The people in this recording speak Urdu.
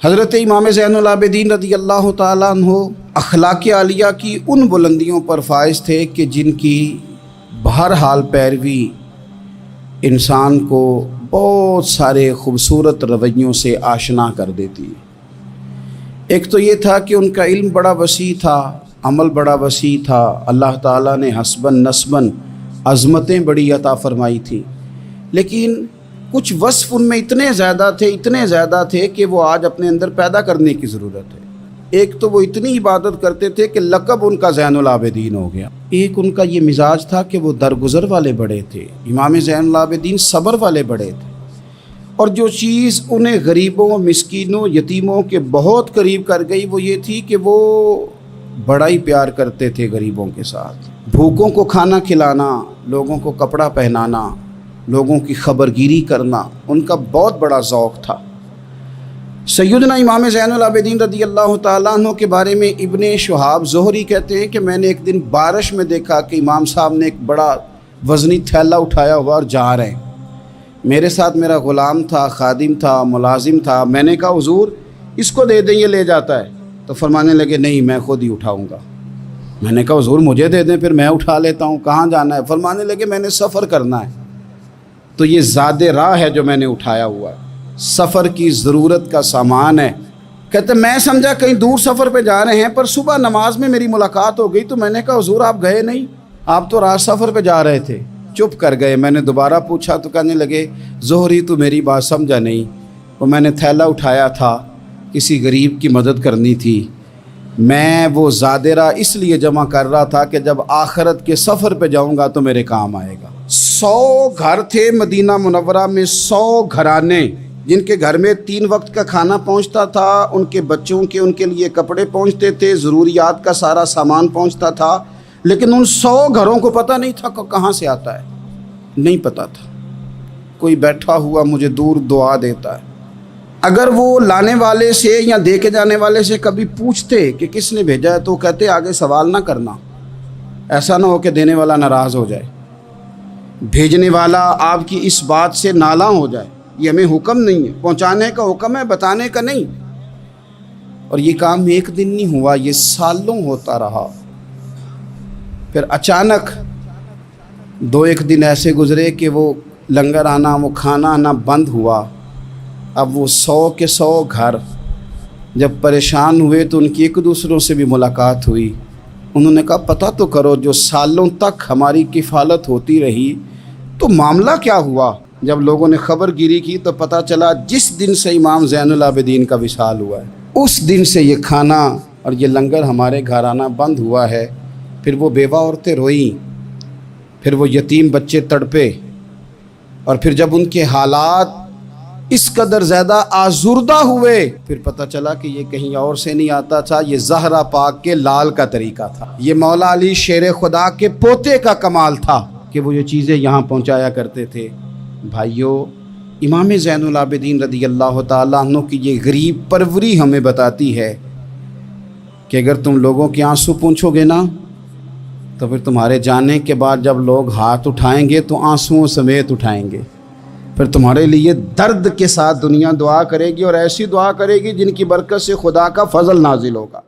حضرت امام زین العابدین رضی اللہ تعالیٰ عنہ اخلاق عالیہ کی ان بلندیوں پر فائز تھے کہ جن کی بہرحال پیروی انسان کو بہت سارے خوبصورت رویوں سے آشنا کر دیتی ہے۔ ایک تو یہ تھا کہ ان کا علم بڑا وسیع تھا، عمل بڑا وسیع تھا، اللہ تعالیٰ نے حسباً نسباً عظمتیں بڑی عطا فرمائی تھیں، لیکن کچھ وصف ان میں اتنے زیادہ تھے کہ وہ آج اپنے اندر پیدا کرنے کی ضرورت ہے۔ ایک تو وہ اتنی عبادت کرتے تھے کہ لقب ان کا زین العابدین ہو گیا۔ ایک ان کا یہ مزاج تھا کہ وہ درگزر والے بڑے تھے۔ امام زین العابدین صبر والے بڑے تھے، اور جو چیز انہیں غریبوں، مسکینوں، یتیموں کے بہت قریب کر گئی وہ یہ تھی کہ وہ بڑا ہی پیار کرتے تھے غریبوں کے ساتھ۔ بھوکوں کو کھانا کھلانا، لوگوں کو کپڑا پہنانا، لوگوں کی خبرگیری کرنا ان کا بہت بڑا ذوق تھا۔ سیدنا امام زین العابدین رضی اللہ تعالیٰ عنہ کے بارے میں ابن شہاب زہری کہتے ہیں کہ میں نے ایک دن بارش میں دیکھا کہ امام صاحب نے ایک بڑا وزنی تھیلا اٹھایا ہوا اور جا رہے ہیں۔ میرے ساتھ میرا غلام تھا، خادم تھا، ملازم تھا۔ میں نے کہا حضور اس کو دے دیں، یہ لے جاتا ہے۔ تو فرمانے لگے نہیں، میں خود ہی اٹھاؤں گا۔ میں نے کہا حضور مجھے دے دیں، پھر میں اٹھا لیتا ہوں، کہاں جانا ہے؟ فرمانے لگے میں نے سفر کرنا ہے، تو یہ زاد راہ ہے جو میں نے اٹھایا ہوا ہے، سفر کی ضرورت کا سامان ہے۔ کہتے میں سمجھا کہیں دور سفر پہ جا رہے ہیں، پر صبح نماز میں میری ملاقات ہو گئی تو میں نے کہا حضور آپ گئے نہیں، آپ تو رات سفر پہ جا رہے تھے۔ چپ کر گئے۔ میں نے دوبارہ پوچھا تو کہنے لگے زہری تو میری بات سمجھا نہیں، وہ میں نے تھیلا اٹھایا تھا، کسی غریب کی مدد کرنی تھی، میں وہ زاد راہ اس لیے جمع کر رہا تھا کہ جب آخرت کے سفر پہ جاؤں گا تو میرے کام آئے گا۔ 100 گھر تھے مدینہ منورہ میں، 100 گھرانے جن کے گھر میں 3 وقت کا کھانا پہنچتا تھا، ان کے بچوں کے ان کے لیے کپڑے پہنچتے تھے، ضروریات کا سارا سامان پہنچتا تھا، لیکن ان 100 گھروں کو پتہ نہیں تھا کہ کہاں سے آتا ہے، نہیں پتہ تھا۔ کوئی بیٹھا ہوا مجھے دور دعا دیتا ہے۔ اگر وہ لانے والے سے یا دے کے جانے والے سے کبھی پوچھتے کہ کس نے بھیجا ہے تو کہتے آگے سوال نہ کرنا، ایسا نہ ہو کہ دینے والا ناراض ہو جائے، بھیجنے والا آپ کی اس بات سے نالاں ہو جائے۔ یہ ہمیں حکم نہیں ہے، پہنچانے کا حکم ہے، بتانے کا نہیں۔ اور یہ کام ایک دن نہیں ہوا، یہ سالوں ہوتا رہا۔ پھر اچانک 2-1 دن ایسے گزرے کہ وہ لنگر آنا، وہ کھانا آنا بند ہوا۔ اب وہ 100 کے 100 گھر جب پریشان ہوئے تو ان کی ایک دوسروں سے بھی ملاقات ہوئی۔ انہوں نے کہا پتہ تو کرو، جو سالوں تک ہماری کفالت ہوتی رہی تو معاملہ کیا ہوا؟ جب لوگوں نے خبر گیری کی تو پتہ چلا جس دن سے امام زین العابدین کا وصال ہوا ہے اس دن سے یہ کھانا اور یہ لنگر ہمارے گھر آنا بند ہوا ہے۔ پھر وہ بیوہ عورتیں روئیں، پھر وہ یتیم بچے تڑپے، اور پھر جب ان کے حالات اس قدر زیادہ آزردہ ہوئے پھر پتہ چلا کہ یہ کہیں اور سے نہیں آتا تھا، یہ زہرا پاک کے لال کا طریقہ تھا، یہ مولا علی شیر خدا کے پوتے کا کمال تھا کہ وہ یہ چیزیں یہاں پہنچایا کرتے تھے۔ بھائیو، امام زین العابدین رضی اللہ تعالیٰ عنہ کی یہ غریب پروری ہمیں بتاتی ہے کہ اگر تم لوگوں کے آنسو پوچھو گے نا تو پھر تمہارے جانے کے بعد جب لوگ ہاتھ اٹھائیں گے تو آنسوؤں سمیت اٹھائیں گے، پھر تمہارے لیے درد کے ساتھ دنیا دعا کرے گی، اور ایسی دعا کرے گی جن کی برکت سے خدا کا فضل نازل ہوگا۔